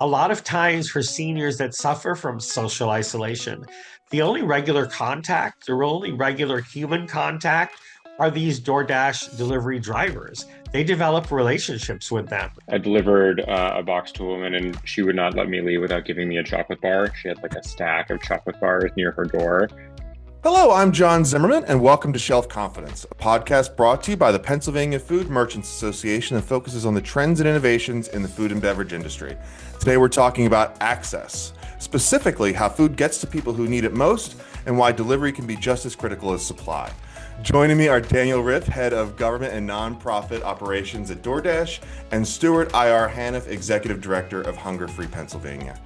A lot of times for seniors that suffer from social isolation, the only regular contact or only regular human contact are these DoorDash delivery drivers. They develop relationships with them. I delivered a box to a woman and she would not let me leave without giving me a chocolate bar. She had like a stack of chocolate bars near her door. Hello, I'm John Zimmerman, and welcome to Shelf Confidence, a podcast brought to you by the Pennsylvania Food Merchants Association that focuses on the trends and innovations in the food and beverage industry. Today, we're talking about access, specifically how food gets to people who need it most and why delivery can be just as critical as supply. Joining me are Daniel Riff, Head of Government and Nonprofit Operations at DoorDash, and Stuart I.R. Haniff, Executive Director of Hunger Free Pennsylvania.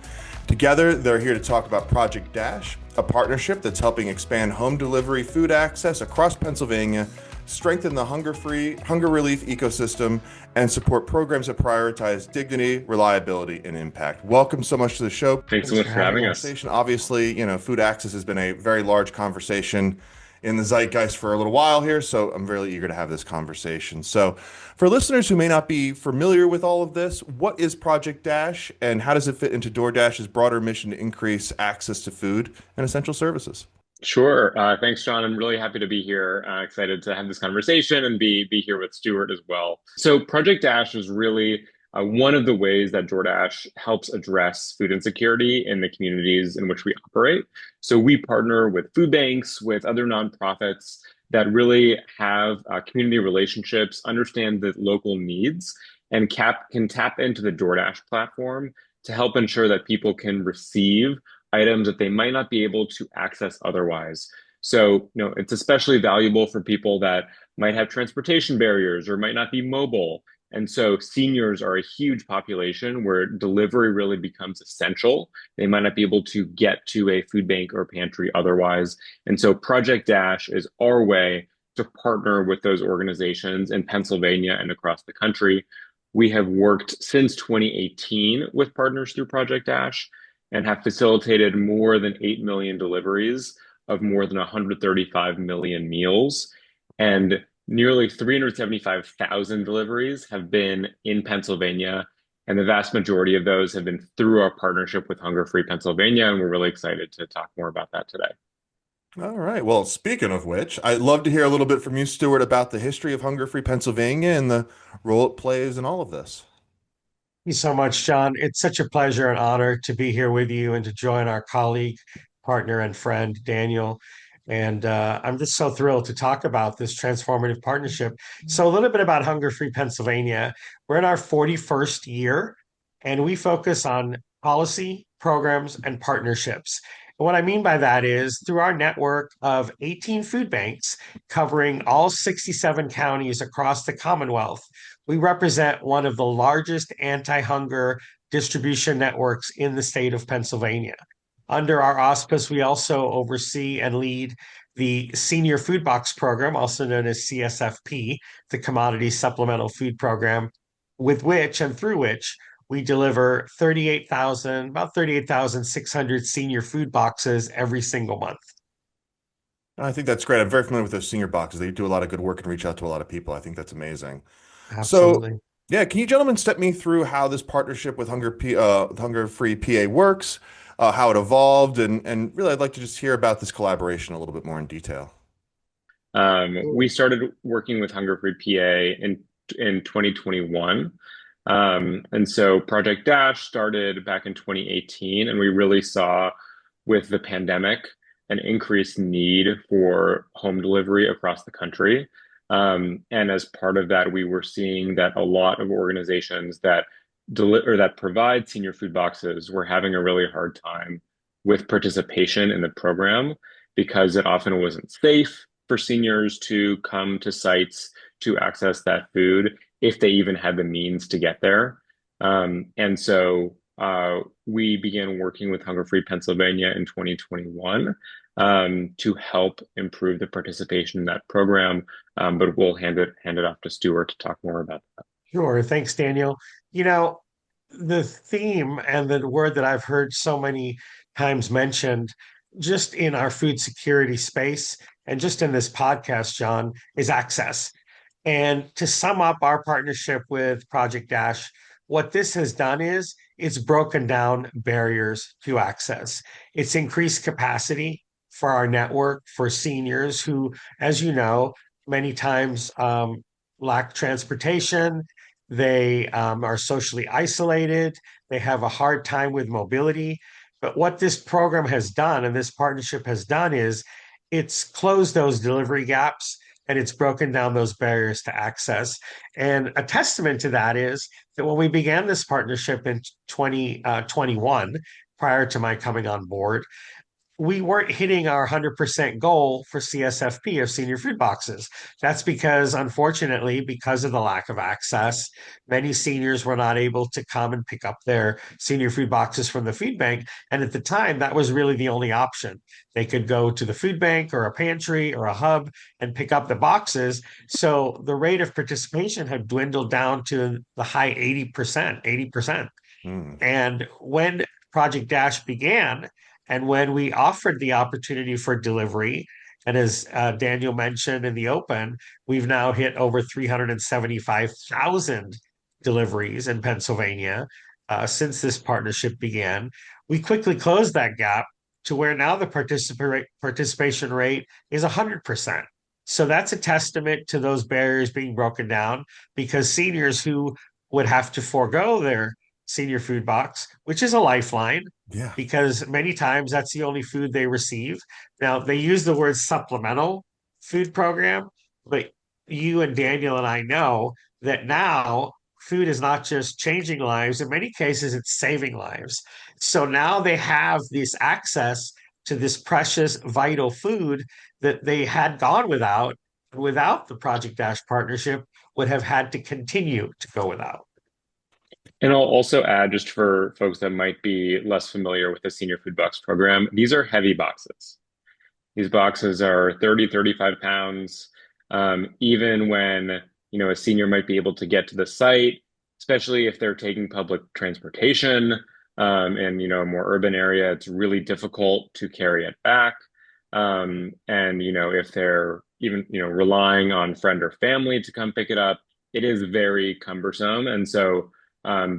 Together, they're here to talk about Project Dash, a partnership that's helping expand home delivery food access across Pennsylvania, strengthen the hunger relief ecosystem, and support programs that prioritize dignity, reliability, and impact. Welcome so much to the show. Thanks so much for having us. Obviously, food access has been a very large conversation in the zeitgeist for a little while here, so I'm really eager to have this conversation. So for listeners who may not be familiar with all of this, what is Project Dash and how does it fit into DoorDash's broader mission to increase access to food and essential services? Sure. Thanks, John. I'm really happy to be here. Excited to have this conversation and be here with Stuart as well. So Project Dash is really one of the ways that DoorDash helps address food insecurity in the communities in which we operate. So we partner with food banks, with other nonprofits that really have community relationships, understand the local needs, and can tap into the DoorDash platform to help ensure that people can receive items that they might not be able to access otherwise. So, it's especially valuable for people that might have transportation barriers or might not be mobile. And so seniors are a huge population where delivery really becomes essential. They might not be able to get to a food bank or pantry otherwise. And so Project Dash is our way to partner with those organizations in Pennsylvania and across the country. We have worked since 2018 with partners through Project Dash and have facilitated more than 8 million deliveries of more than 135 million meals. And nearly 375,000 deliveries have been in Pennsylvania, and the vast majority of those have been through our partnership with Hunger Free Pennsylvania, and we're really excited to talk more about that today. All right. Well, speaking of which, I'd love to hear a little bit from you, Stuart, about the history of Hunger Free Pennsylvania and the role it plays in all of this. Thank you so much, John. It's such a pleasure and honor to be here with you and to join our colleague, partner, and friend, Daniel. And I'm just so thrilled to talk about this transformative partnership. So, a little bit about Hunger Free Pennsylvania. We're in our 41st year, and we focus on policy, programs, and partnerships. And what I mean by that is through our network of 18 food banks covering all 67 counties across the Commonwealth, we represent one of the largest anti-hunger distribution networks in the state of Pennsylvania. Under our auspice, we also oversee and lead the Senior Food Box Program, also known as CSFP, the Commodity Supplemental Food Program, with which and through which we deliver about 38,600 senior food boxes every single month. I think that's great. I'm very familiar with those senior boxes. They do a lot of good work and reach out to a lot of people. I think that's amazing. Absolutely. So, yeah, can you gentlemen step me through how this partnership with Hunger Free PA works, how it evolved, and really I'd like to just hear about this collaboration a little bit more in detail. We started working with Hunger Free PA in 2021. And so Project Dash started back in 2018, and we really saw with the pandemic an increased need for home delivery across the country. And as part of that, we were seeing that a lot of organizations that provide senior food boxes were having a really hard time with participation in the program because it often wasn't safe for seniors to come to sites to access that food if they even had the means to get there. And so we began working with Hunger Free Pennsylvania in 2021 to help improve the participation in that program. But we'll hand it off to Stuart to talk more about that. Sure. Thanks, Daniel. The theme and the word that I've heard so many times mentioned just in our food security space and just in this podcast, John, is access. And to sum up our partnership with Project Dash, what this has done is it's broken down barriers to access. It's increased capacity for our network for seniors who, as you know, many times lack transportation. They are socially isolated. They have a hard time with mobility. But what this program has done and this partnership has done is it's closed those delivery gaps and it's broken down those barriers to access. And a testament to that is that when we began this partnership in 2021, prior to my coming on board, we weren't hitting our 100% goal for CSFP or senior food boxes. That's because, unfortunately, because of the lack of access, many seniors were not able to come and pick up their senior food boxes from the food bank. And at the time, that was really the only option. They could go to the food bank or a pantry or a hub and pick up the boxes. So the rate of participation had dwindled down to the high 80%, 80%. And when Project Dash began, and when we offered the opportunity for delivery, and as Daniel mentioned in the open, we've now hit over 375,000 deliveries in Pennsylvania since this partnership began. We quickly closed that gap to where now the participation rate is 100%. So that's a testament to those barriers being broken down because seniors who would have to forego their senior food box, which is a lifeline, Yeah. because many times that's the only food they receive. Now, they use the word supplemental food program, but you and Daniel and I know that now food is not just changing lives. In many cases, it's saving lives. So now they have this access to this precious, vital food that they had gone without the Project Dash partnership, would have had to continue to go without. And I'll also add, just for folks that might be less familiar with the Senior Food Box program, these are heavy boxes. These boxes are 30, 35 pounds. Even when, a senior might be able to get to the site, especially if they're taking public transportation, in, a more urban area, it's really difficult to carry it back. If they're even, relying on friend or family to come pick it up, it is very cumbersome. And so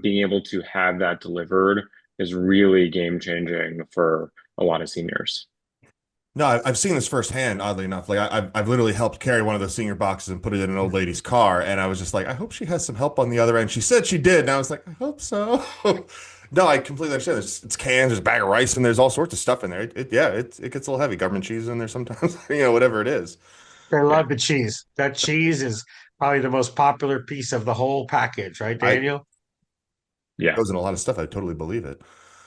being able to have that delivered is really game changing for a lot of seniors. No, I've seen this firsthand, oddly enough. Like I've literally helped carry one of those senior boxes and put it in an old lady's car. And I was just like, I hope she has some help on the other end. She said she did. And I was like, I hope so. No, I completely understand. It's cans, there's a bag of rice, and there's all sorts of stuff in there. It gets a little heavy. Government cheese in there sometimes, whatever it is. I Yeah. love the cheese. That cheese is probably the most popular piece of the whole package, right, I Daniel? Yeah. goes in a lot of stuff. I totally believe it.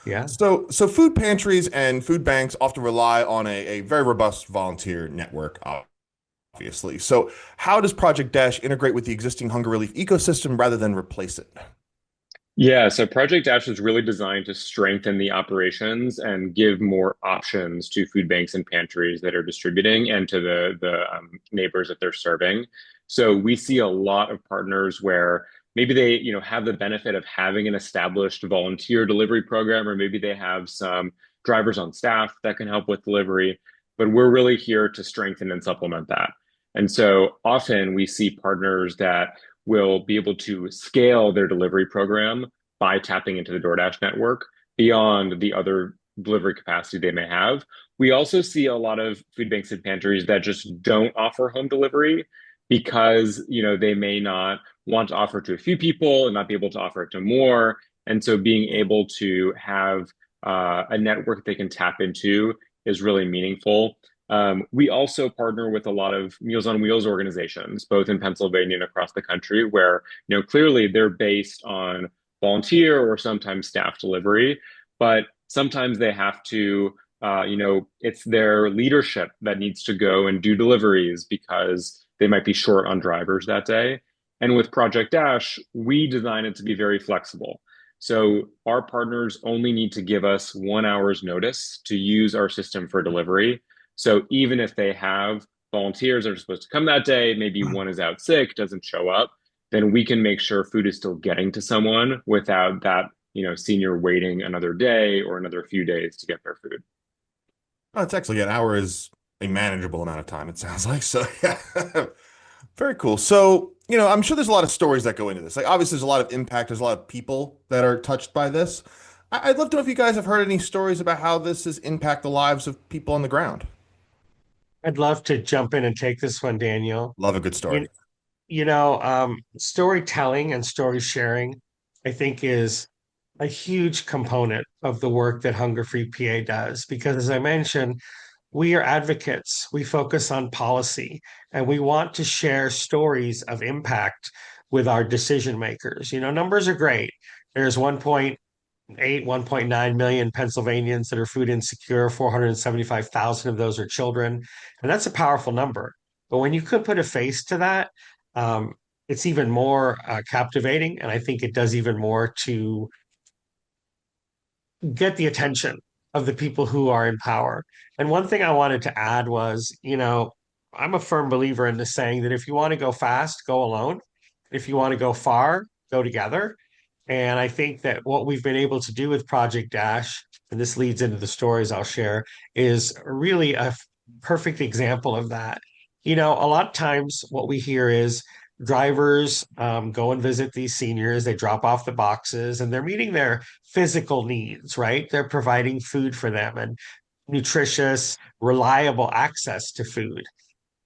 Yeah. So food pantries and food banks often rely on a very robust volunteer network, obviously. So how does Project Dash integrate with the existing hunger relief ecosystem rather than replace it? Yeah, so Project Dash is really designed to strengthen the operations and give more options to food banks and pantries that are distributing and to the neighbors that they're serving. So we see a lot of partners where maybe they have the benefit of having an established volunteer delivery program, or maybe they have some drivers on staff that can help with delivery, but we're really here to strengthen and supplement that. And so often we see partners that will be able to scale their delivery program by tapping into the DoorDash network beyond the other delivery capacity they may have. We also see a lot of food banks and pantries that just don't offer home delivery because they may not want to offer it to a few people and not be able to offer it to more. And so being able to have a network they can tap into is really meaningful. We also partner with a lot of Meals on Wheels organizations, both in Pennsylvania and across the country, where clearly they're based on volunteer or sometimes staff delivery, but sometimes they have to, it's their leadership that needs to go and do deliveries because they might be short on drivers that day. And with Project Dash, we design it to be very flexible. So our partners only need to give us 1 hour's notice to use our system for delivery. So even if they have volunteers that are supposed to come that day, maybe one is out sick, doesn't show up, then we can make sure food is still getting to someone without that, senior waiting another day or another few days to get their food. Oh, it's actually an hour is a manageable amount of time, it sounds like. So yeah. Very cool. So I'm sure there's a lot of stories that go into this. Like, obviously, there's a lot of impact. There's a lot of people that are touched by this. I'd love to know if you guys have heard any stories about how this has impacted the lives of people on the ground. I'd love to jump in and take this one, Daniel. Love a good You, story. storytelling and story sharing, I think, is a huge component of the work that Hunger Free PA does. Because as I mentioned, we are advocates. We focus on policy and we want to share stories of impact with our decision makers. Numbers are great. There's 1.8, 1.9 million Pennsylvanians that are food insecure. 475,000 of those are children. And that's a powerful number. But when you could put a face to that, um, it's even more captivating. And I think it does even more to get the attention of the people who are in power. And one thing I wanted to add was, I'm a firm believer in the saying that if you want to go fast, go alone. If you want to go far, go together. And I think that what we've been able to do with Project Dash, and this leads into the stories I'll share, is really a perfect example of that. A lot of times what we hear is drivers go and visit these seniors, they drop off the boxes, and they're meeting their physical needs, right? They're providing food for them and nutritious, reliable access to food.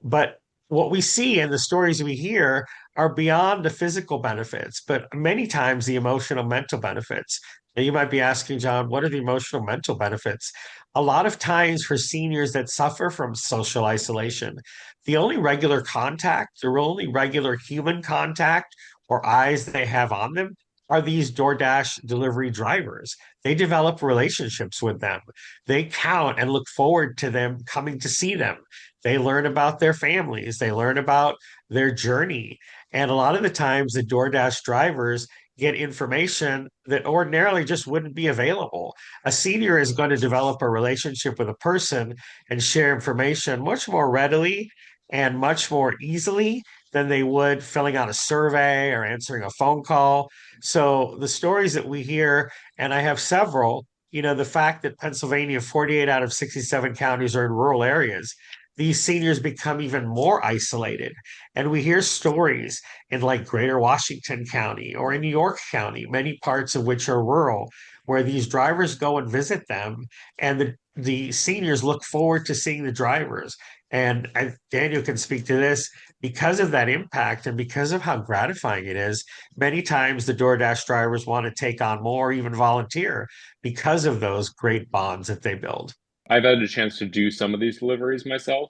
But what we see and the stories we hear are beyond the physical benefits, but many times the emotional, mental benefits. Now, you might be asking, John, what are the emotional, mental benefits? A lot of times for seniors that suffer from social isolation, the only regular contact, the only regular human contact or eyes they have on them are these DoorDash delivery drivers. They develop relationships with them. They count and look forward to them coming to see them. They learn about their families, they learn about their journey. And a lot of the times, the DoorDash drivers get information that ordinarily just wouldn't be available. A senior is going to develop a relationship with a person and share information much more readily and much more easily than they would filling out a survey or answering a phone call. So the stories that we hear, and I have several, the fact that Pennsylvania, 48 out of 67 counties are in rural areas, these seniors become even more isolated. And we hear stories in like Greater Washington County or in New York County, many parts of which are rural, where these drivers go and visit them, and the seniors look forward to seeing the drivers. And Daniel can speak to this because of that impact and because of how gratifying it is. Many times the DoorDash drivers want to take on more, even volunteer, because of those great bonds that they build. I've had a chance to do some of these deliveries myself.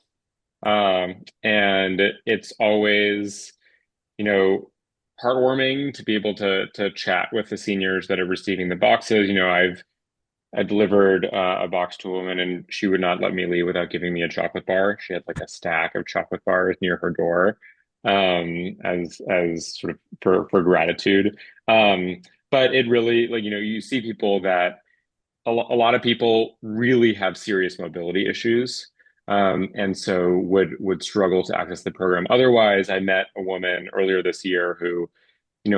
And it's always, you know, heartwarming to be able to chat with the seniors that are receiving the boxes. I delivered a box to a woman, and she would not let me leave without giving me a chocolate bar. She had like a stack of chocolate bars near her door, as sort of for gratitude. But it really, like, you see people that a lot of people really have serious mobility issues, and so would struggle to access the program. Otherwise, I met a woman earlier this year who,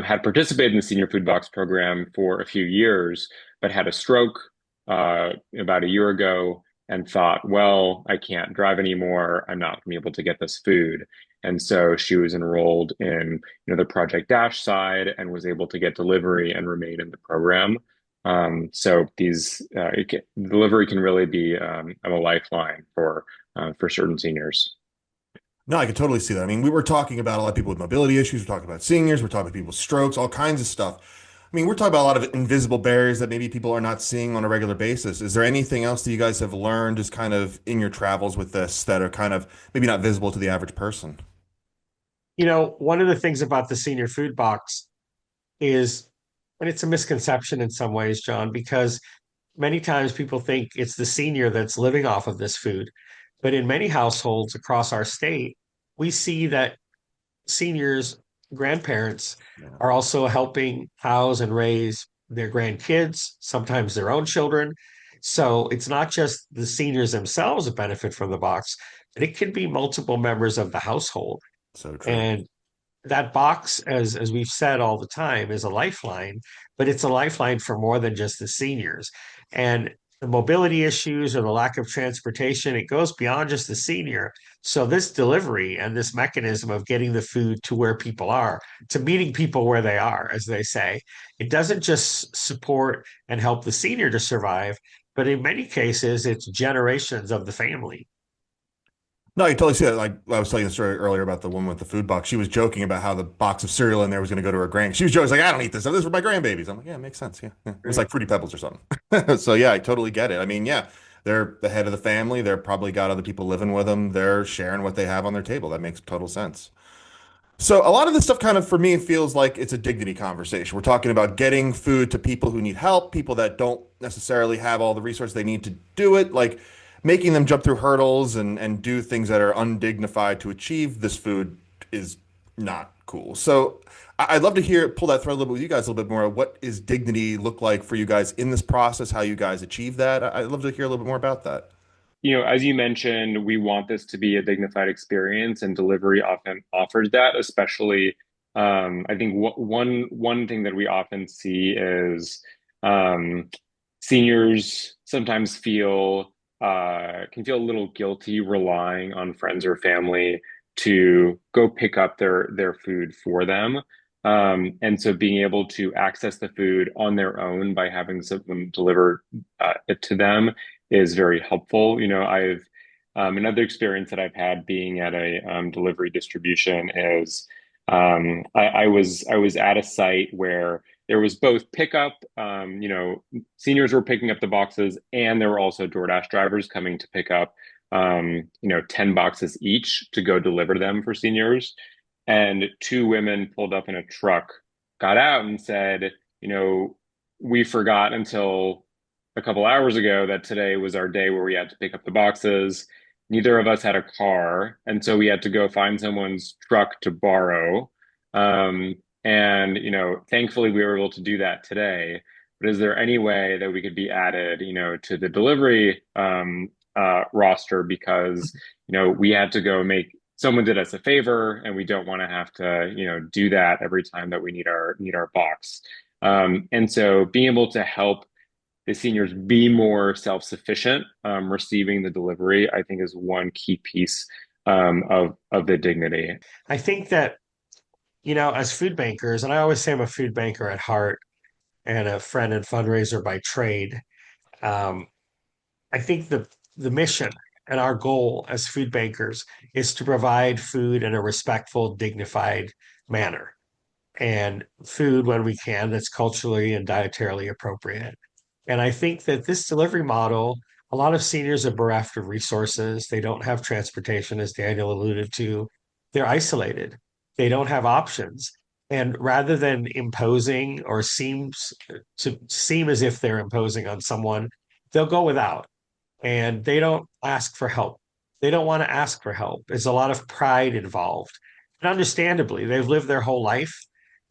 had participated in the senior food box program for a few years, but had a stroke about a year ago and thought, well, I can't drive anymore. I'm not going to be able to get this food. And so she was enrolled in, the Project Dash side and was able to get delivery and remain in the program. So delivery can really be a lifeline for certain seniors. No, I could totally see that. I mean, we were talking about a lot of people with mobility issues. We're talking about seniors. We're talking about people with strokes, all kinds of stuff. I mean, we're talking about a lot of invisible barriers that maybe people are not seeing on a regular basis. Is there anything else that you guys have learned just kind of in your travels with this that are kind of maybe not visible to the average person? One of the things about the senior food box is, and it's a misconception in some ways, John, because many times people think it's the senior that's living off of this food. But in many households across our state, we see that seniors, grandparents Yeah. are also helping house and raise their grandkids, sometimes their own children. So it's not just the seniors themselves that benefit from the box, but it can be multiple members of the household. So true. And that box, as we've said all the time, is a lifeline, but it's a lifeline for more than just the seniors. And the mobility issues or the lack of transportation, it goes beyond just the senior. So this delivery and this mechanism of getting the food to where people are, to meeting people where they are, as they say, it doesn't just support and help the senior to survive, but in many cases, it's generations of the family. No, you totally see that. Like I was telling you the story earlier about the woman with the food box. She was joking about how the box of cereal in there was going to go to her grand. She was joking, like, I don't eat this stuff. This is for my grandbabies. I'm like, yeah, it makes sense. Yeah, yeah. It was like Fruity Pebbles or something. So yeah, I totally get it. I mean, yeah, they're the head of the family. They're probably got other people living with them. They're sharing what they have on their table. That makes total sense. So a lot of this stuff kind of for me feels like it's a dignity conversation. We're talking about getting food to people who need help, people that don't necessarily have all the resources they need to do it, like making them jump through hurdles and do things that are undignified to achieve this food is not cool. So I'd love to pull that thread a little bit with you guys a little bit more. What is dignity look like for you guys in this process? How you guys achieve that? I'd love to hear a little bit more about that. As you mentioned, we want this to be a dignified experience, and delivery often offers that. Especially, I think one thing that we often see is um, seniors sometimes can feel a little guilty relying on friends or family to go pick up their food for them. And so being able to access the food on their own by having someone deliver it to them is very helpful. I've another experience that I've had being at a delivery distribution is I was at a site where there was both pickup, seniors were picking up the boxes, and there were also DoorDash drivers coming to pick up, 10 boxes each to go deliver them for seniors. And two women pulled up in a truck, got out and said, we forgot until a couple hours ago that today was our day where we had to pick up the boxes. Neither of us had a car, and so we had to go find someone's truck to borrow. And thankfully we were able to do that today. But is there any way that we could be added, to the delivery roster, because we had to go make someone did us a favor, and we don't want to have to do that every time that we need our box. And so being able to help the seniors be more self-sufficient, receiving the delivery, I think is one key piece of the dignity. I think that, as food bankers, and I always say I'm a food banker at heart and a friend and fundraiser by trade. Um, I think the mission and our goal as food bankers is to provide food in a respectful, dignified manner, and food when we can that's culturally and dietarily appropriate. And I think that this delivery model, a lot of seniors are bereft of resources. They don't have transportation, as Daniel alluded to. They're isolated. They don't have options. And rather than imposing or seem as if they're imposing on someone, they'll go without, and they don't ask for help. They don't want to ask for help. There's a lot of pride involved. And understandably, they've lived their whole life,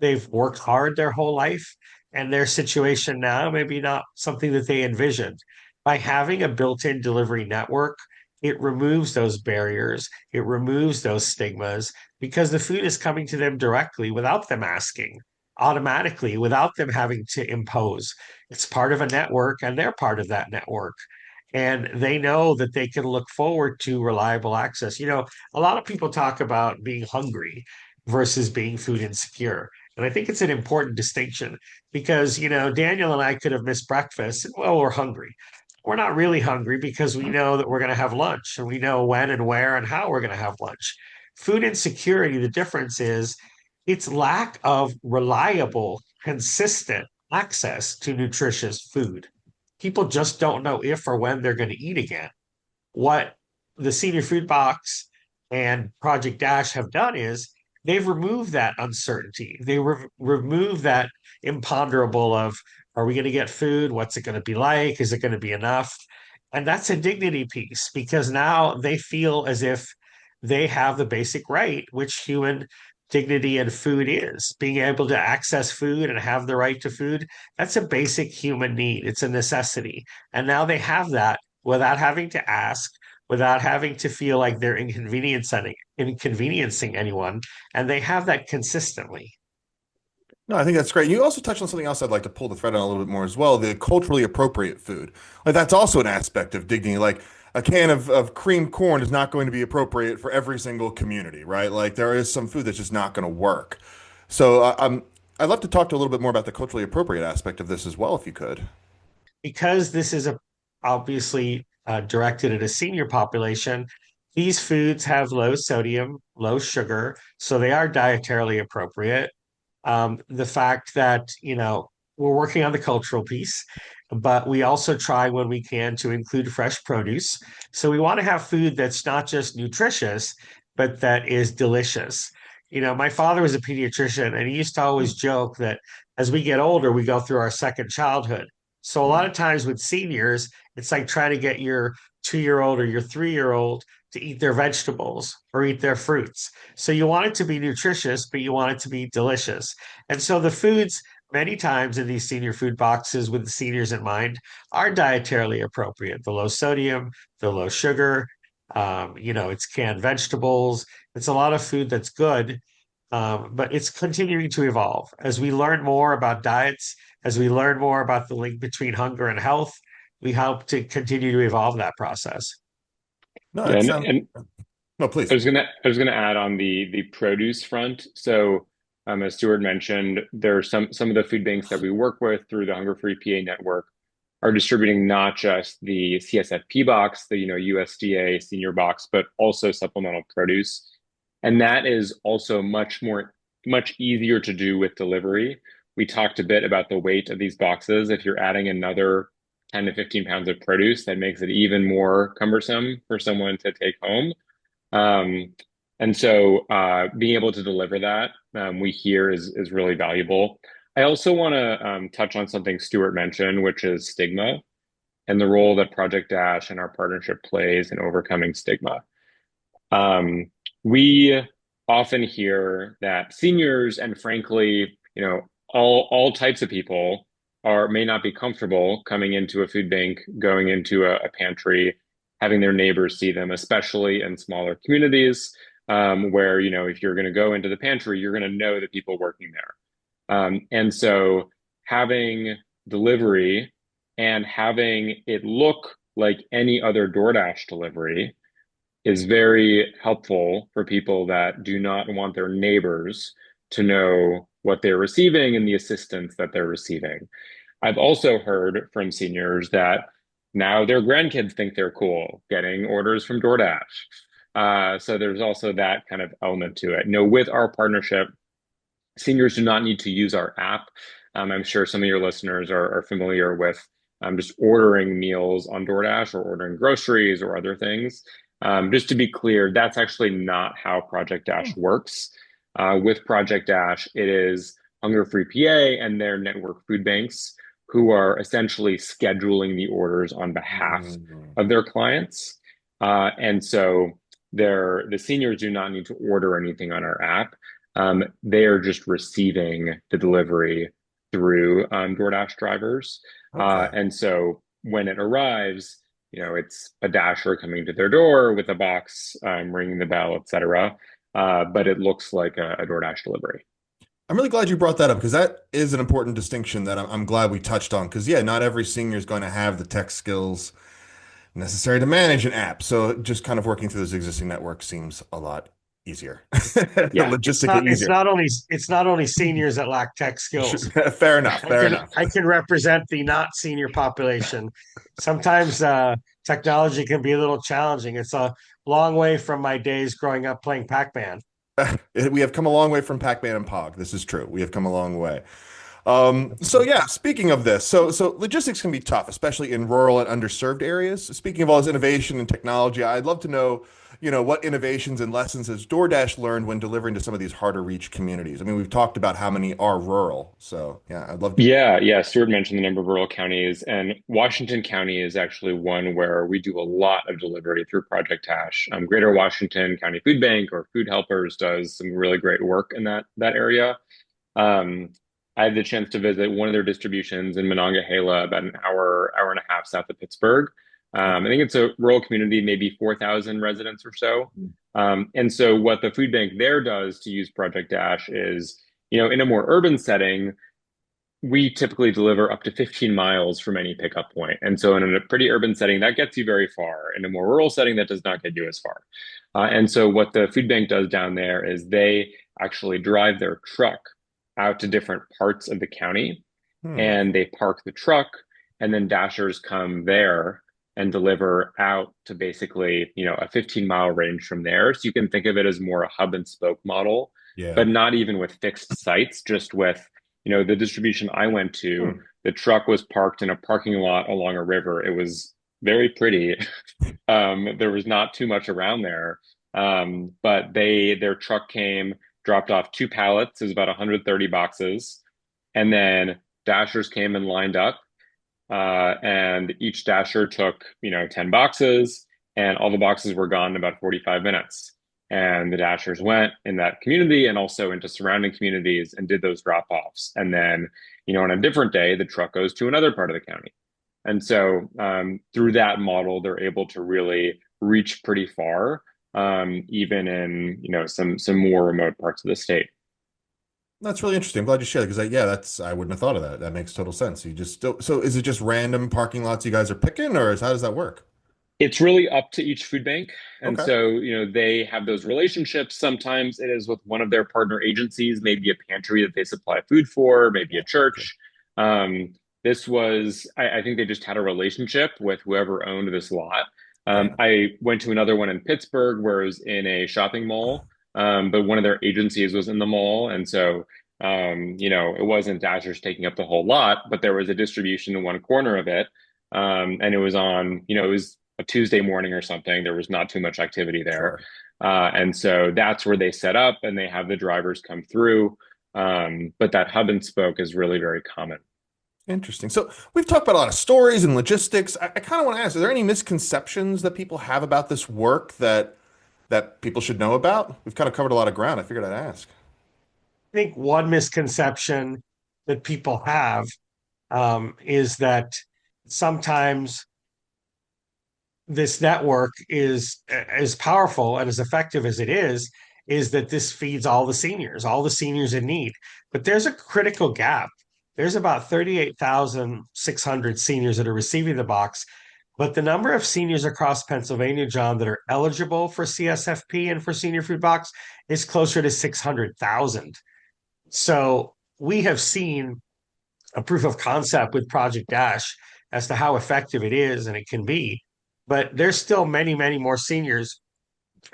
they've worked hard their whole life, and their situation now maybe not something that they envisioned. By having a built-in delivery network, it removes those barriers, it removes those stigmas, because the food is coming to them directly without them asking, automatically, without them having to impose. It's part of a network, and they're part of that network, and they know that they can look forward to reliable access. A lot of people talk about being hungry versus being food insecure. And I think it's an important distinction because, Daniel and I could have missed breakfast. Well, we're hungry. We're not really hungry because we know that we're going to have lunch, and we know when and where and how we're going to have lunch. Food insecurity, the difference is its lack of reliable, consistent access to nutritious food. People just don't know if or when they're going to eat again. What the Senior Food Box and Project Dash have done is they've removed that uncertainty. They remove that imponderable of, are we going to get food? What's it going to be like? Is it going to be enough? And that's a dignity piece, because now they feel as if they have the basic right, which human dignity and food is. Being able to access food and have the right to food, that's a basic human need. It's a necessity. And now they have that without having to ask, without having to feel like they're inconveniencing anyone. And they have that consistently. No, I think that's great. You also touched on something else I'd like to pull the thread on a little bit more as well, the culturally appropriate food. Like that's also an aspect of dignity. Like a can of creamed corn is not going to be appropriate for every single community, right? Like there is some food that's just not going to work. So I'd love to talk to a little bit more about the culturally appropriate aspect of this as well, if you could. Because this is obviously directed at a senior population, these foods have low sodium, low sugar, so they are dietarily appropriate. The fact that, we're working on the cultural piece, but we also try when we can to include fresh produce. So we want to have food that's not just nutritious, but that is delicious. My father was a pediatrician, and he used to always joke that as we get older, we go through our second childhood. So a lot of times with seniors, it's like trying to get your 2-year-old or your 3-year-old to eat their vegetables or eat their fruits. So you want it to be nutritious, but you want it to be delicious. And so the foods, many times in these senior food boxes with the seniors in mind, are dietarily appropriate. The low sodium, the low sugar, it's canned vegetables. It's a lot of food that's good, but it's continuing to evolve. As we learn more about diets, as we learn more about the link between hunger and health, we hope to continue to evolve that process. No, Yeah, it and, sounds. and No, please. I was gonna add on the produce front. So, as Stuart mentioned, there are some of the food banks that we work with through the Hunger Free PA network are distributing not just the CSFP box, the USDA senior box, but also supplemental produce, and that is also much easier to do with delivery. We talked a bit about the weight of these boxes. If you're adding another 10 to 15 pounds of produce, that makes it even more cumbersome for someone to take home. Um, and so being able to deliver that, we hear is really valuable. I also want to touch on something Stuart mentioned, which is stigma and the role that Project Dash and our partnership plays in overcoming stigma. We often hear that seniors and frankly, all types of people may not be comfortable coming into a food bank, going into a pantry, having their neighbors see them, especially in smaller communities, where, if you're going to go into the pantry, you're going to know the people working there. And so having delivery and having it look like any other DoorDash delivery is very helpful for people that do not want their neighbors to know what they're receiving and the assistance that they're receiving. I've also heard from seniors that now their grandkids think they're cool getting orders from DoorDash. So there's also that kind of element to it. With our partnership, seniors do not need to use our app. I'm sure some of your listeners are familiar with just ordering meals on DoorDash or ordering groceries or other things. Just to be clear, that's actually not how Project Dash works. With Project Dash, it is Hunger Free PA and their network food banks who are essentially scheduling the orders on behalf of their clients. And so the seniors do not need to order anything on our app. They are just receiving the delivery through DoorDash drivers. Okay. And so when it arrives, it's a dasher coming to their door with a box, ringing the bell, etc. But it looks like a DoorDash delivery. I'm really glad you brought that up because that is an important distinction that I'm glad we touched on. Because, yeah, not every senior is going to have the tech skills necessary to manage an app. So just kind of working through those existing networks seems a lot easier, Yeah, logistically easier. It's not only seniors that lack tech skills. Fair enough. Fair enough. I can represent the not senior population. Sometimes technology can be a little challenging. It's a long way from my days growing up playing Pac-Man. We have come a long way from Pac-Man and Pog. This is true. We have come a long way. So yeah, speaking of this, so logistics can be tough, especially in rural and underserved areas. Speaking of all this innovation and technology, I'd love to know, what innovations and lessons has DoorDash learned when delivering to some of these harder reach communities? I mean, we've talked about how many are rural. So yeah, I'd love to. Yeah. Stuart mentioned the number of rural counties, and Washington County is actually one where we do a lot of delivery through Project Dash. Greater Washington County Food Bank or Food Helpers does some really great work in that area. I had the chance to visit one of their distributions in Monongahela, about an hour and a half south of Pittsburgh. I think it's a rural community, maybe 4,000 residents or so. And so what the food bank there does to use Project Dash is, in a more urban setting, we typically deliver up to 15 miles from any pickup point. And so in a pretty urban setting, that gets you very far. In a more rural setting, that does not get you as far. And so what the food bank does down there is they actually drive their truck out to different parts of the county Hmm. and they park the truck and then dashers come there and deliver out to basically, a 15-mile range from there. So you can think of it as more a hub and spoke model, Yeah. but not even with fixed sites, just with the distribution I went to, Hmm. the truck was parked in a parking lot along a river. It was very pretty. There was not too much around there. But their truck came, dropped off 2 pallets, it was about 130 boxes, and then dashers came and lined up, and each dasher took, 10 boxes, and all the boxes were gone in about 45 minutes. And the dashers went in that community and also into surrounding communities and did those drop offs. And then, on a different day, the truck goes to another part of the county. And so through that model, they're able to really reach pretty far, even in, some more remote parts of the state. That's really interesting. I'm glad you shared it because I wouldn't have thought of that. That makes total sense. So is it just random parking lots you guys are picking, or how does that work? It's really up to each food bank. And Okay. so, they have those relationships. Sometimes it is with one of their partner agencies, maybe a pantry that they supply food for, maybe Yeah, a likely. church. This was, I think they just had a relationship with whoever owned this lot. Got it. I went to another one in Pittsburgh where it was in a shopping mall, but one of their agencies was in the mall. And so, it wasn't Dashers taking up the whole lot, but there was a distribution in one corner of it. And it was on, it was a Tuesday morning or something. There was not too much activity there. Sure. And so that's where they set up and they have the drivers come through. But that hub and spoke is really very common. Interesting. So we've talked about a lot of stories and logistics. I kind of want to ask, are there any misconceptions that people have about this work that people should know about? We've kind of covered a lot of ground. I figured I'd ask. I think one misconception that people have is that sometimes this network is as powerful and as effective as it is that this feeds all the seniors in need. But there's a critical gap. There's about 38,600 seniors that are receiving the box, but the number of seniors across Pennsylvania, John, that are eligible for CSFP and for senior food box is closer to 600,000. So we have seen a proof of concept with Project Dash as to how effective it is and it can be. But there's still many, many more seniors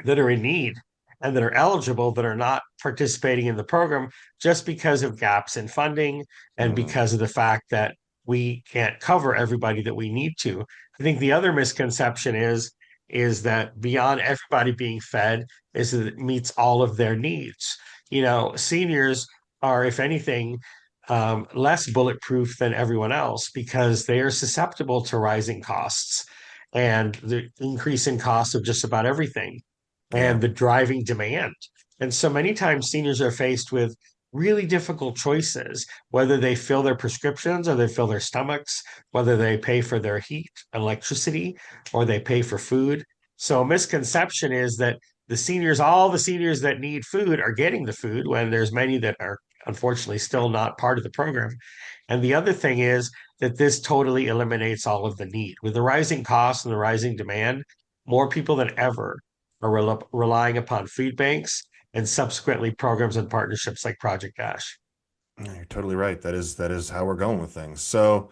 that are in need and that are eligible that are not participating in the program just because of gaps in funding and Hmm. because of the fact that we can't cover everybody that we need to. I think the other misconception is that beyond everybody being fed is that it meets all of their needs. Seniors are, if anything, less bulletproof than everyone else because they are susceptible to rising costs and the increase in costs of just about everything Yeah. and the driving demand. And so many times seniors are faced with really difficult choices, whether they fill their prescriptions or they fill their stomachs, whether they pay for their heat, electricity, or they pay for food. So a misconception is that all the seniors that need food are getting the food when there's many that are unfortunately still not part of the program. And the other thing is that this totally eliminates all of the need. With the rising costs and the rising demand, more people than ever are relying upon food banks and subsequently programs and partnerships like Project Dash. Yeah, you're totally right. That is how we're going with things. So,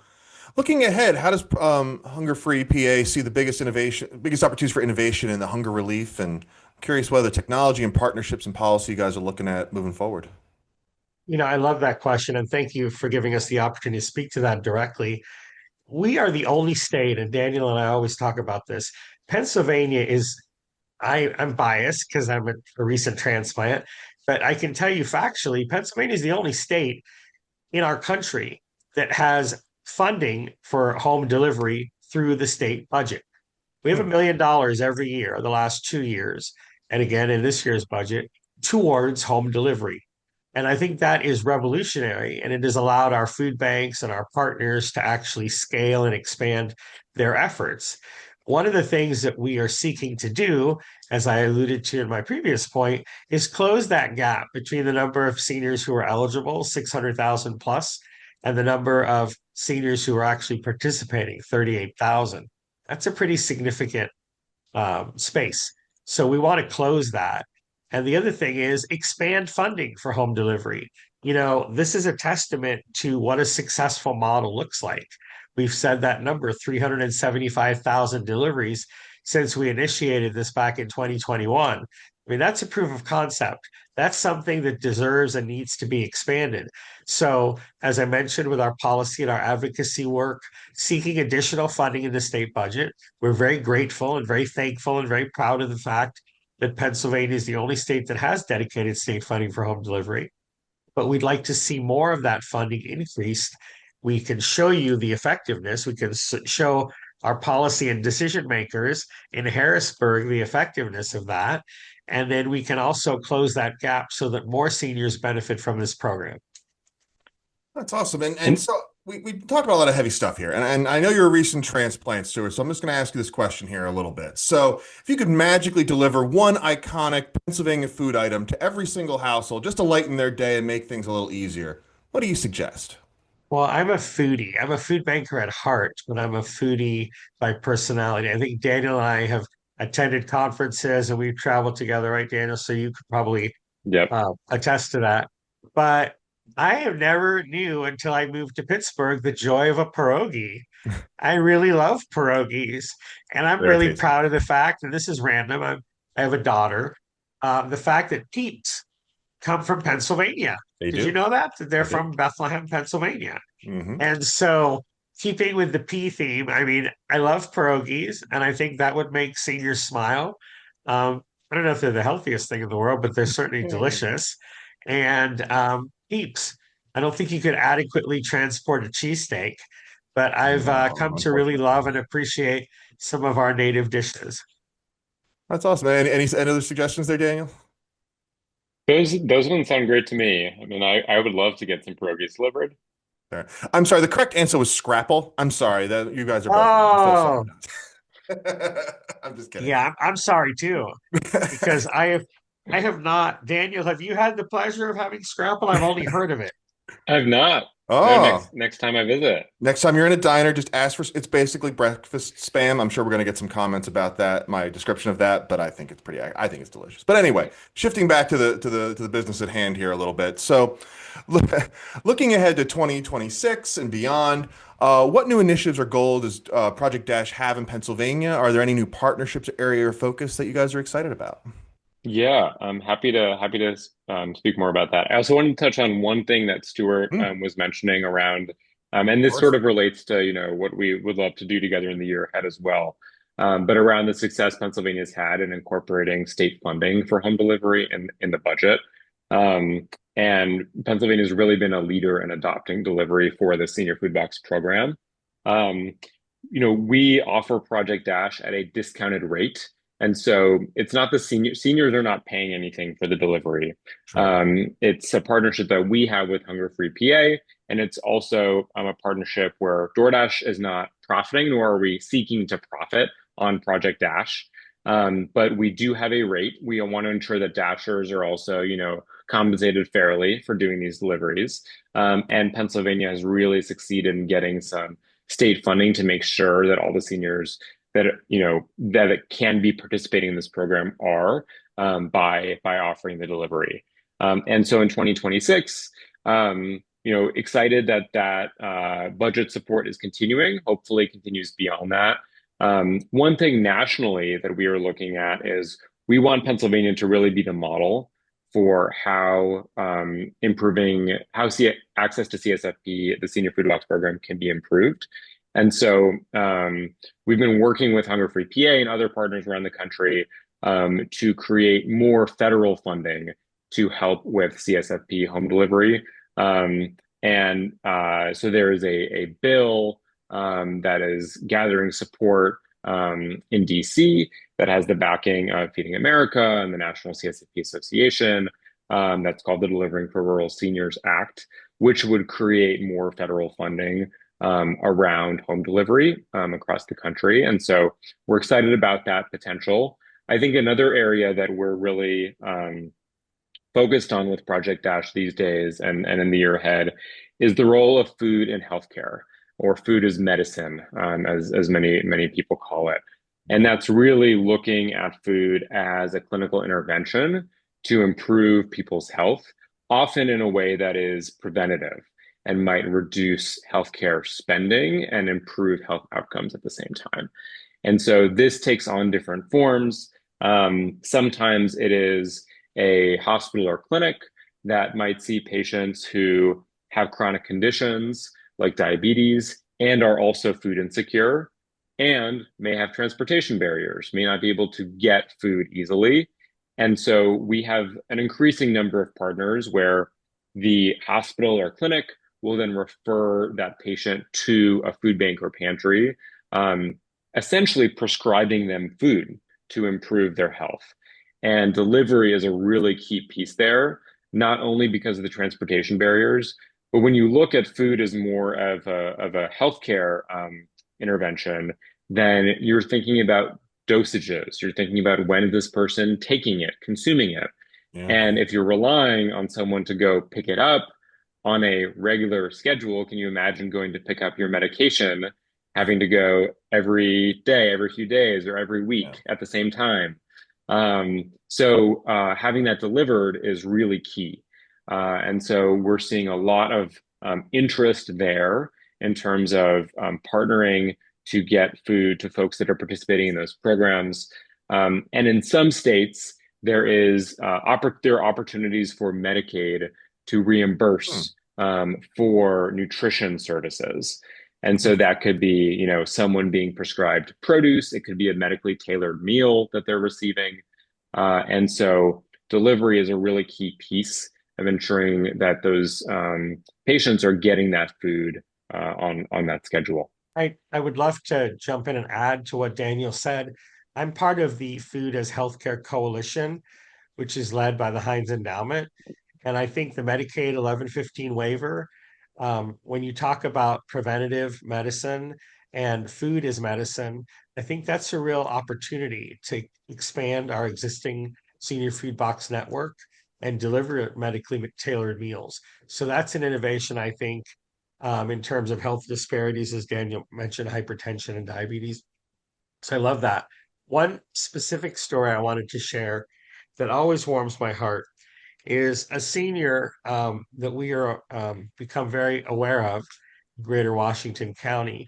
looking ahead, how does Hunger Free PA see the biggest opportunities for innovation in the hunger relief? And I'm curious whether technology and partnerships and policy you guys are looking at moving forward. I love that question, and thank you for giving us the opportunity to speak to that directly. We are the only state, and Daniel and I always talk about this. Pennsylvania is, I'm biased because I'm a recent transplant, but I can tell you factually, Pennsylvania is the only state in our country that has funding for home delivery through the state budget. We have Hmm. $1 million every year, the last 2 years, and again in this year's budget, towards home delivery. And I think that is revolutionary, and it has allowed our food banks and our partners to actually scale and expand their efforts. One of the things that we are seeking to do, as I alluded to in my previous point, is close that gap between the number of seniors who are eligible, 600,000 plus, and the number of seniors who are actually participating, 38,000. That's a pretty significant space. So we want to close that. And the other thing is expand funding for home delivery. This is a testament to what a successful model looks like. We've said that number, 375,000 deliveries since we initiated this back in 2021. I mean, that's a proof of concept. That's something that deserves and needs to be expanded. So, as I mentioned with our policy and our advocacy work, seeking additional funding in the state budget, we're very grateful and very thankful and very proud of the fact that Pennsylvania is the only state that has dedicated state funding for home delivery. But we'd like to see more of that funding increased. We can show you the effectiveness. We can show our policy and decision makers in Harrisburg the effectiveness of that. And then we can also close that gap so that more seniors benefit from this program. That's awesome. And so we talked about a lot of heavy stuff here. And I know you're a recent transplant, Stuart, so I'm just going to ask you this question here a little bit. So if you could magically deliver one iconic Pennsylvania food item to every single household just to lighten their day and make things a little easier, what do you suggest? Well, I'm a foodie. I'm a food banker at heart, but I'm a foodie by personality. I think Daniel and I have attended conferences and we've traveled together, right, Daniel? So you could probably Yep. attest to that. But I have never knew until I moved to Pittsburgh the joy of a pierogi. I really love pierogies, and I'm Very really tasty. proud of the fact, and this is random. I have a daughter. The fact that Peeps come from Pennsylvania. They Did you do. know that? That they're I did. from Bethlehem, Pennsylvania. Hmm. And so, keeping with the P theme, I mean, I love pierogies, and I think that would make seniors smile. I don't know if they're the healthiest thing in the world, but they're certainly delicious. And Peeps, I don't think you could adequately transport a cheesesteak, but I've No, come to really unfortunately. love and appreciate some of our native dishes. That's awesome. Any other suggestions there, Daniel? Those ones sound great to me. I mean, I would love to get some pierogies delivered. There. I'm sorry. The correct answer was scrapple. I'm sorry that you guys are both wrong. I'm so sorry. Oh, I'm just kidding. yeah, I'm sorry too, because I have not. Daniel, have you had the pleasure of having scrapple? I've only heard of it. I have not. No, Oh, next time I visit. next time you're in a diner, just ask for it's basically breakfast spam. I'm sure we're going to get some comments about that, my description of that, but I think it's I think it's delicious. But anyway, shifting back to the business at hand here a little bit. So, look, looking ahead to 2026 and beyond, what new initiatives or goals does Project Dash have in Pennsylvania? Are there any new partnerships or area of focus that you guys are excited about? Yeah, I'm happy to speak more about that. I also wanted to touch on one thing that Stuart Hmm, was mentioning around, and of this sort course. of relates to what we would love to do together in the year ahead as well. But around the success Pennsylvania's had in incorporating state funding for home delivery in the budget. And Pennsylvania's really been a leader in adopting delivery for the senior food box program. Um, we offer Project Dash at a discounted rate. And so it's not the seniors are not paying anything for the delivery. Sure. It's a partnership that we have with Hunger Free PA, and it's also a partnership where DoorDash is not profiting, nor are we seeking to profit on Project Dash. But we do have a rate. We want to ensure that Dashers are also, compensated fairly for doing these deliveries. And Pennsylvania has really succeeded in getting some state funding to make sure that all the seniors that it can be participating in this program are by offering the delivery. And so in 2026, excited that budget support is continuing. Hopefully, continues beyond that. One thing nationally that we are looking at is we want Pennsylvania to really be the model for how improving access to CSFP, the Senior Food Box Program, can be improved. And so we've been working with Hunger Free PA and other partners around the country to create more federal funding to help with CSFP home delivery. So there is a bill that is gathering support in DC that has the backing of Feeding America and the National CSFP Association. That's called the Delivering for Rural Seniors Act, which would create more federal funding around home delivery across the country. And so we're excited about that potential. I think another area that we're really focused on with Project Dash these days and in the year ahead is the role of food in healthcare, or food as medicine, as many people call it. And that's really looking at food as a clinical intervention to improve people's health, often in a way that is preventative and might reduce healthcare spending and improve health outcomes at the same time. And so this takes on different forms. Sometimes it is a hospital or clinic that might see patients who have chronic conditions like diabetes and are also food insecure and may have transportation barriers, may not be able to get food easily. And so we have an increasing number of partners where the hospital or clinic will then refer that patient to a food bank or pantry, essentially prescribing them food to improve their health. And delivery is a really key piece there, not only because of the transportation barriers, but when you look at food as more of a healthcare intervention, then you're thinking about dosages. You're thinking about when is this person taking it, consuming it. Yeah. And if you're relying on someone to go pick it up on a regular schedule, can you imagine going to pick up your medication, having to go every day, every few days, or every week at the same time? So having that delivered is really key. And so we're seeing a lot of interest there in terms of partnering to get food to folks that are participating in those programs. And in some states, there are opportunities for Medicaid to reimburse for nutrition services. And so that could be, someone being prescribed produce. It could be a medically tailored meal that they're receiving. And so delivery is a really key piece of ensuring that those patients are getting that food on that schedule. I would love to jump in and add to what Daniel said. I'm part of the Food as Healthcare Coalition, which is led by the Heinz Endowment. And I think the Medicaid 1115 waiver, when you talk about preventative medicine and food as medicine, I think that's a real opportunity to expand our existing senior food box network and deliver medically tailored meals. So that's an innovation, I think, in terms of health disparities, as Daniel mentioned, hypertension and diabetes. So I love that. One specific story I wanted to share that always warms my heart is a senior that we are become very aware of, Greater Washington County.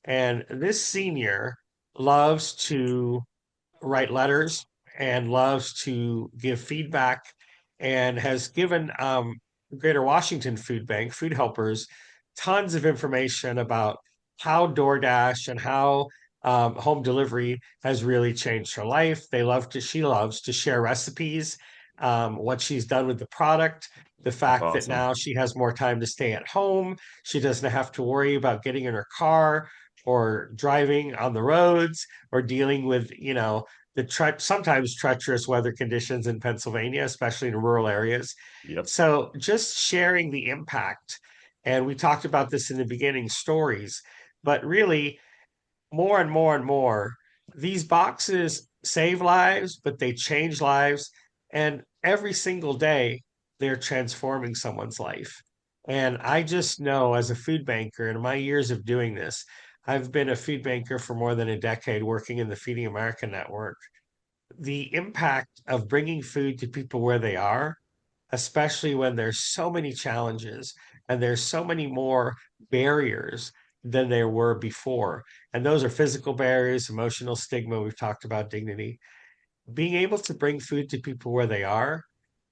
And this senior loves to write letters and loves to give feedback and has given Greater Washington Food Bank, Food Helpers, tons of information about how DoorDash and how home delivery has really changed her life. She loves to share recipes, what she's done with the product, the fact that now she has more time to stay at home. She doesn't have to worry about getting in her car or driving on the roads or dealing with, the sometimes treacherous weather conditions in Pennsylvania, especially in rural areas. Yep. So just sharing the impact, and we talked about this in the beginning, stories, but really more and more and more, these boxes save lives, but they change lives. And every single day, they're transforming someone's life. And I just know as a food banker, in my years of doing this, I've been a food banker for more than a decade working in the Feeding America network. The impact of bringing food to people where they are, especially when there's so many challenges and there's so many more barriers than there were before. And those are physical barriers, emotional stigma. We've talked about dignity. Being able to bring food to people where they are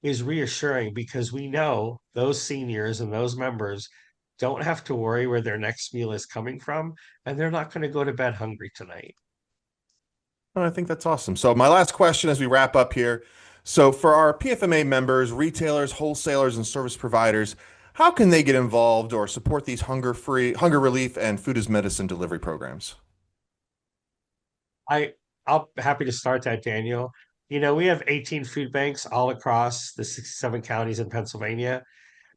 is reassuring because we know those seniors and those members don't have to worry where their next meal is coming from, and they're not going to go to bed hungry tonight. Oh, I think that's awesome. So my last question as we wrap up here. So for our PFMA members, retailers, wholesalers, and service providers, how can they get involved or support these hunger relief and food as medicine delivery programs? I'll happy to start that, Daniel. We have 18 food banks all across the 67 counties in Pennsylvania.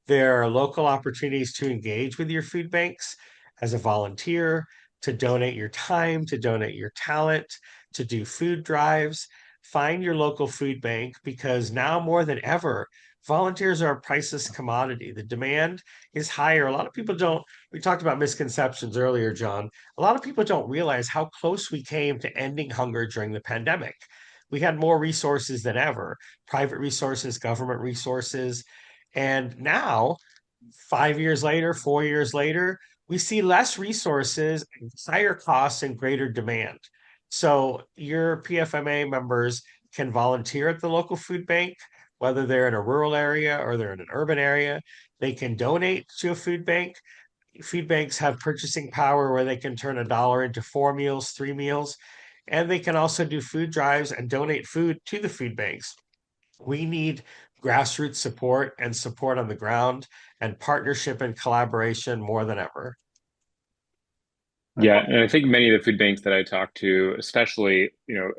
There are local opportunities to engage with your food banks as a volunteer, to donate your time, to donate your talent, to do food drives. Find your local food bank because now more than ever, volunteers are a priceless commodity. The demand is higher. A lot of people don't, we talked about misconceptions earlier, John. A lot of people don't realize how close we came to ending hunger during the pandemic. We had more resources than ever, private resources, government resources. And now, 5 years later, 4 years later, we see less resources, higher costs, and greater demand. So your PFMA members can volunteer at the local food bank, whether they're in a rural area or they're in an urban area. They can donate to a food bank. Food banks have purchasing power where they can turn $1 into 4 meals, 3 meals, and they can also do food drives and donate food to the food banks. We need grassroots support and support on the ground and partnership and collaboration more than ever. Yeah, and I think many of the food banks that I talk to, especially,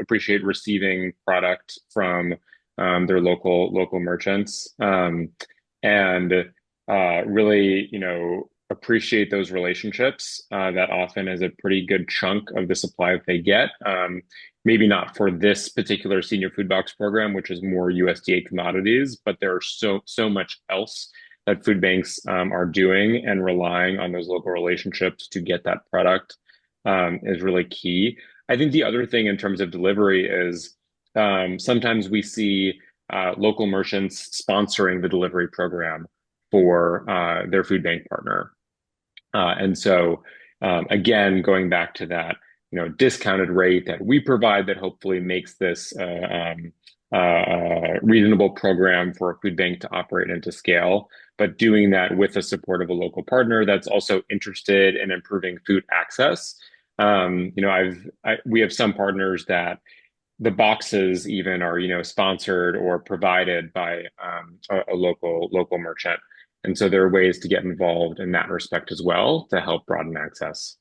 appreciate receiving product from their local merchants, and really, appreciate those relationships. That often is a pretty good chunk of the supply that they get. Maybe not for this particular senior food box program, which is more USDA commodities, but there's so much else that food banks are doing, and relying on those local relationships to get that product is really key. I think the other thing in terms of delivery is sometimes we see local merchants sponsoring the delivery program for their food bank partner. And so again, going back to that, discounted rate that we provide that hopefully makes this reasonable program for a food bank to operate and to scale, but doing that with the support of a local partner that's also interested in improving food access. We have some partners that the boxes even are, sponsored or provided by a local merchant. And so there are ways to get involved in that respect as well to help broaden access.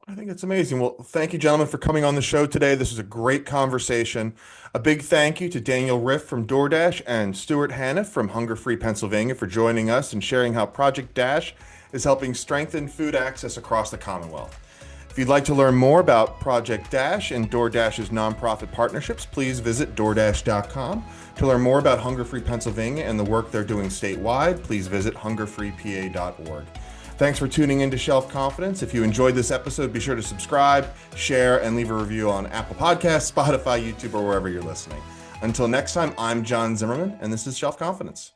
I think it's amazing. Well, thank you, gentlemen, for coming on the show today. This was a great conversation. A big thank you to Daniel Riff from DoorDash and Stuart Haniff from Hunger Free Pennsylvania for joining us and sharing how Project Dash is helping strengthen food access across the Commonwealth. If you'd like to learn more about Project Dash and DoorDash's nonprofit partnerships, please visit DoorDash.com. To learn more about Hunger Free Pennsylvania and the work they're doing statewide, please visit hungerfreepa.org. Thanks for tuning in to Shelf Confidence. If you enjoyed this episode, be sure to subscribe, share, and leave a review on Apple Podcasts, Spotify, YouTube, or wherever you're listening. Until next time, I'm John Zimmerman, and this is Shelf Confidence.